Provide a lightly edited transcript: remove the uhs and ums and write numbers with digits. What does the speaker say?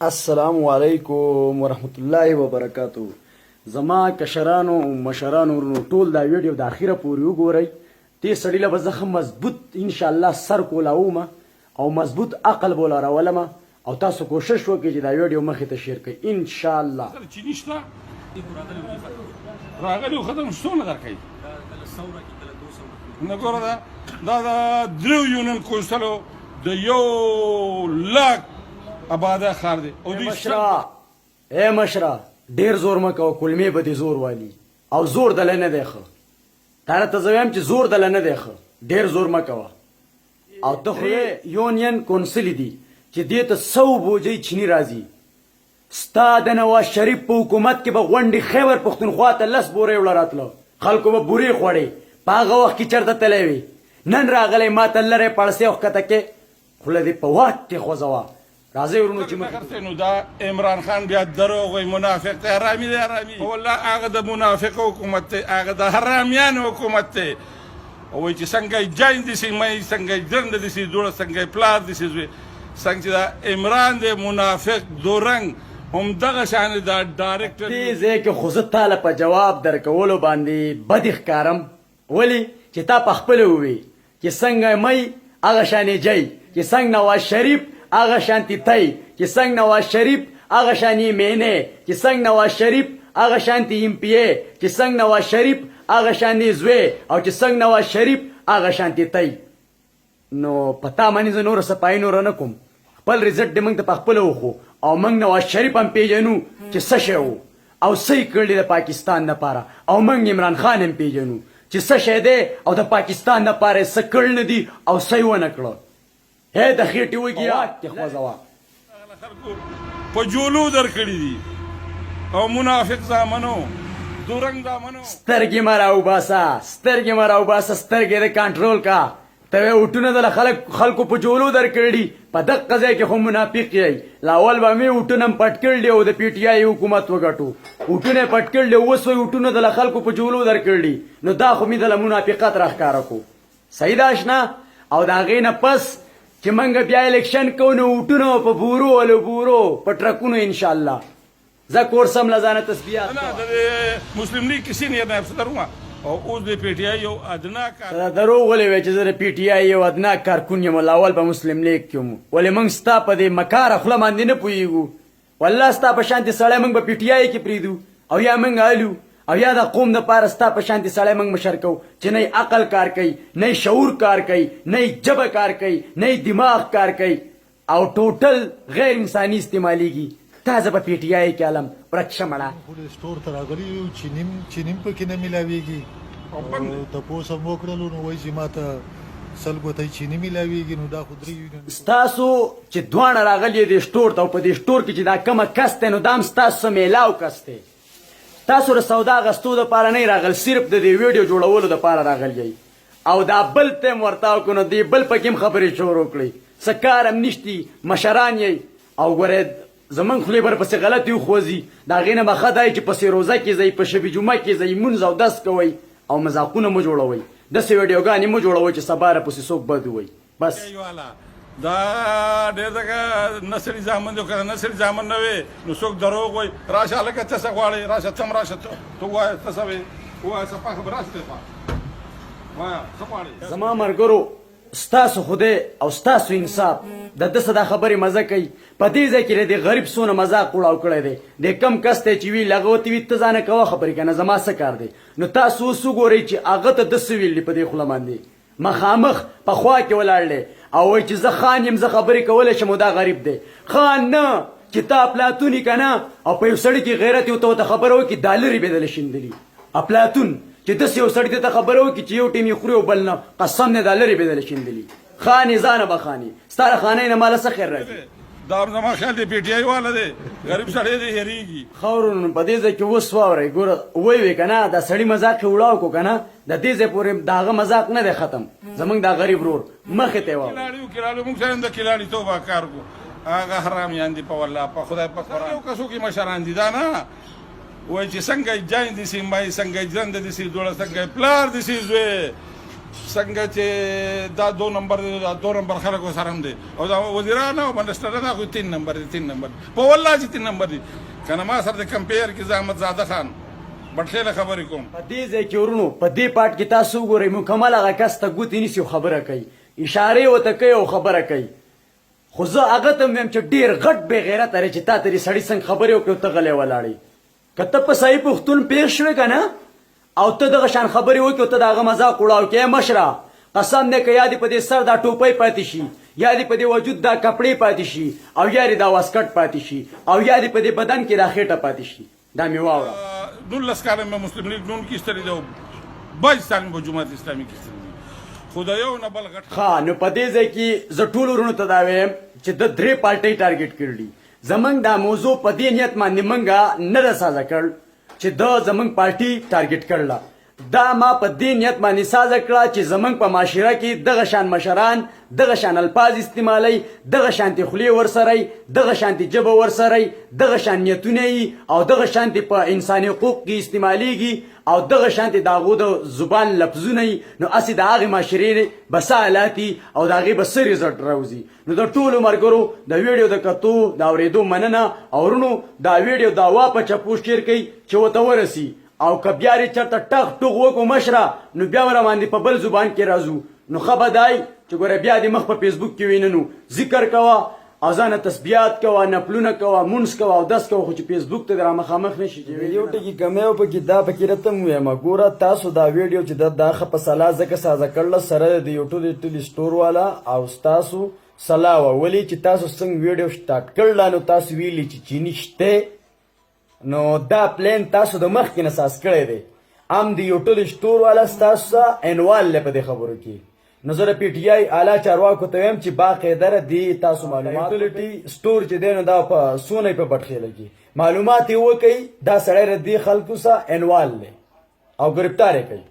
السلام علیکم ورحمت الله وبرکاتو. زما کشرانو مشرانو ورونو ټول دا ویډیو د اخیره پورې وګورئ. دې سړي له به زه مضبوط انشاءالله سر کولاومه او مضبوط عقل به لرولمه او تاسو کوشش وکړئ چې دا ویډیو مخې ته شیر کړئ انشاءالله. چینی شته راغلی ختم څومره درکوي نه ګوره دا د دریو یونین کوستلو د 1,00,000 آباده ښار دی او دوی مشره ډېر زور مه کوه کلمې به دې زور والي او زور دله نه دی ښه. تا ته زه وایم چې زور دله نه دی ښه، ډېر زور مه کوه. او ته خو یونین کونسل دي چې دې ته 100 بوجۍ چینی راځي. ستا د نواز شریف په حکومت کې به غونډې خیبر پښتونخوا ته 10 بورې وړه راتله، خلکو به بورې خوړې. په هغه وخت کې چېرته تللی وې؟ نن راغلی ما ته لرې پړسې وښکته کې خوله دې په واټ کې خوځوه. راځئ ورونو چې مخکې نو دا عمران خان بیا دروغ وایي منافق دی حرامي دی حرامي والله هغه د منافق حکومت دی هغه د حرامیانو حکومت دی. وایي چې څنګه یې جاین دسې مۍ څنګه یې درنده دسې دوړه څنګه یې پلار دسې زوی څنګه چې دا عمران دی منافق دورنګ همدغه شان دا ډایرکټر دې ځای کې خو زه تاله په جواب درکولو باندې بد ښکارم. ولې چې تا په خپله ووایي چې څنګه مۍ هغه شانې جی چې څنګه نواز شریف هغه شانتي تای چې څنګه نواز شریف هغه شانې مینې چې څنګه نواز شریف هغه شانتي ایم پی ای چې څنګه نواز شریف هغه شانې زوی او چې څنګه نواز شریف هغه شانتي تای. نو پتا باندې زه نور څه پای نور نه کوم، خپل رزلټ دې موږ ته په خپله وښو او موږ نواز شریف هم پیژنو چې څه شی و او څه یې کړي د پاکستان دپاره او موږ عمران خان هم پیژنو چې څه شی دی او د پاکستان دپاره یې څه کړي نه دي او څه یې ونه کړه. هې د خېټې وږي کې خوځوه خلکو په جولو درکړي دي او منافق زامنو دورنګ زامنو سترګې مه راوباسه سترګې مه راوباسه سترګې د کنټرول کا. ته اوټونه د خلکو په جولو درکړي په دقه ځای کې خو منافق یی. لاول به مې اوټونه هم پټ کړي او د پی ټي آی حکومت وګټو اوټونه یې پټ کړي اوس وایي اوټونه د خلکو په جولو درکړي. نو دا خو مې د منافقت راښکاره کو. صحیح ده اشنا. او د هغې نه پس چې موږ بیا الیکشن کوو نو اوټونه په بورو ولو بورو په ټرکونو انشاءالله. زه کورس هم له ځانه تسبیحات د مسلم لیگ کې سینیر نایب صدر وم او اوس د پی ټي آی یو ادنا کار دروغ ولې وایې چې زه د پی ټي آی یو ادنا کارکون یم. اول په مسلم لیگ کې وم. ولې موږ ستا په دې مکاره خوله باندې نه پوهېږو. والله ستا په شانتې سړی موږ په پی ټي آی کې پرېږدو او یا موږ الو او یا د قوم دپاره ستا په شانتې سړی موږ مشر کوو چې نه عقل کار کوي نه شعور کار کوي نه ژبه کار کوي نه دماغ کار کوي او ټوټل غیر انساني استعمالیږي. تا زه په پی ټي آی کې علم ورک شه مړه. سټور ته راغلي یو چینیم پکې نه میلاویږي او تپوس هم وکړلو نو وایي چې ما ته 100 ګوتې چینی میلاویږي. نو دا خو درې ستاسو چې دواړه راغلي دې سټور ته او په دې سټور کې چې دا کومه کس دی نو دا هم ستاسو میلاو کس دی. تاسو د سودا غستو دپاره نه راغل صرف د دې ویډیو جوړولو دپاره راغلی او دا بل ټایم ورته وکړو نو دې بل پکې هم خبرې شروع کړئ. څه کار هم نشتي مشران یئ او ګورئ زمونږ خولې ورپسې غلطې وخوځي. د هغې نه به ښه دی چې پسې روزه کې ځئ په شبې جمعه کې ځئ مونځ او دس کوئ او مذاقونه مو جوړوئ. داسې ویډیوګانې مو جوړوئ چې سبا راپسې څوک بد ووایي. بس دا ډېر دغه نسلي زامن دی که نسلي زامن نه وې نو څوک دروغ وایي. راشه هلکه څه څه غواړې راشه څه هم راشه ته ووایه څه څه وې ووایه څه پاکه به راشه وایه څه غواړې. زما ملګرو ستاسو خدای او ستاسو انصاف د ده څه دا خبرې مزه کوي. په دې ځای کې د غریب څونه مذاق وړاو کړی دی. د کم کس دی چې وي هغه ورته وي ته ځانه کوه خبرې که نه زما څه کار دی. نو تاسو اوس وګورئ چې هغه ته ده څه ویل دي په دې خوله باندې مخامخ په خوا کې ولاړ دی او وایي چې زه خان یم زه خبرې کولی شم او دا غریب دی. خان نه چې تا افلاطون یې که نه او په یو سړي کې غیرت یو ته ورته خبره وکړي دا لرې بېدله شیندلي. افلاطون چې داسې یو سړي ته خبره وکړي چې یو ټیم یې خوري او بل نه قسم نه دا لرې بېدله شیندلي. خانې ځانه به خانې ستا له خانۍ نه ماله څه خیر راځي. دا هم زما خیال دی پی ټي آی والا دی غریب سړی دی هېرېږي. ښه ورونو په دې ځای کې اوس واورئ ګوره ویې وې که نه دا سړي مذاق یې وړاو کړو که نه د دې ځای پورې د هغه مذاق نه دی ختم. زموږ دا غریب ورور مخې ته یې واورئ. کلاړي موږ سره هم د کلاړیتوبه کار کوو. هغه حرامیان دي په والله په خدای په قرآن یو کسو کې مشران دي دا نه وایي چې څنګه یې جاین دسې مای څنګه یې ژرنده دسې دوړه څنګه یې پلار دسې زوی څنګه چې دا 2 نمبر خلکو سره هم دی او دا وزیران او منسټران هغوی 3 نمبر په والله چې 3 نمبر دي که نه ما سره د کمپیر کې زه احمدزاده خان بټخېله خبرې کوم. په دې ځای کې ورونو په دې پاټ کې تاسو وګورئ مکمل هغه کس ته ګوتې نیسي او خبره کوي اشارې ورته کوي او خبره کوي خو زه هغه ته هم وایم چې ډېر غټ بې غیرته دی چې تا ته دې سړي څنګه خبرې وکړې او ته غلی ولاړې که ته په صحیح پښتون پېښ شوې که نه او ته دغه شان خبرې وکړې او ته د هغه مذاق وړاو کې مشره قسم دی که یا دې په دې سر دا ټوپۍ پاتې شي یا دې په دې وجود دا کپړې پاتې شي او یا دې دا واسکټ پاتې شي او یا دې په دې بدن کې دا خېټه پاتې شي دا مې واوره. 19 کاله مې مسلم لیگ نون کې ایستلی دی او 22 کاله مې په جماعت اسلامي کې ایستلی دی خو د یو نه بل غټ ښه نو په دې ځای کې زه ټولو ورونو ته دا وایم چې د 3 پارټۍ ټارګېټ کړي زمونږ دا موضوع په دې نیت باندې مونږه نه ده سازه کړ چې د زمونږ پارټي ټارګېټ کړله دا ما په دې نیت باندې سازه کړه چې زمونږ په معاشره کې دغه شان مشران دغه شان الفاظ استعمالوي دغه شانتې خولې ورسره دغه شانتې ژبه ورسره دغه شان نیتونه او دغه شانتې په انساني حقوق کې استعمالیږي او دغه شانتې د هغو د زبان لفظونه نو هسې د هغې معاشرې به څه حالات او د هغې به څه رزلټ راوځي. نو د ټولو ملګرو د ویډیو د کتو د اورېدو مننه او ورونو دا ویډیو دا واپه چپو شیر کوي چې ورته ورسي او که بیا یې چېرته ټغ ټوغ وکړو مشره نو بیا به راباندې په بل زبان کې راځو نو ښه به دای چې ګوره بیا دې مخ په فیسبوک کې ویننو ذکر کوه او ځانه تسبیحات کوه نفلونه کوه مونځ کوه اودس کوه خو چې فیسبوک ته دې رامخامخ نه شي. یو ټکي کمی او پکې دا پکې راته م ووایم ګوره تاسو دا ویډیو چې دا ښه په سلا ځکه سازه کړله سره د یوټیلیټي سټور والا او ستاسو سلا وه ولې چې تاسو څنګه ویډیو سټارټ کړله نو تاسو ویلي چې چیني شته نو دا پلان تاسو د مخکې نه ساز کړی دی ام د یوټیلیټي سټور والا ستاسو سره انوال دی په دې خبرو کې نو زه د پی ټي آی اعلی چارواکو ته وایم چې باقاعده دی تاسو معلومات یوټیلیټي سټور چې دی نو دا په سونی په بټخېله کې معلومات یې وکړئ دا سړی د دې خلکو سره انوال دی او ګرفتار یې کوي.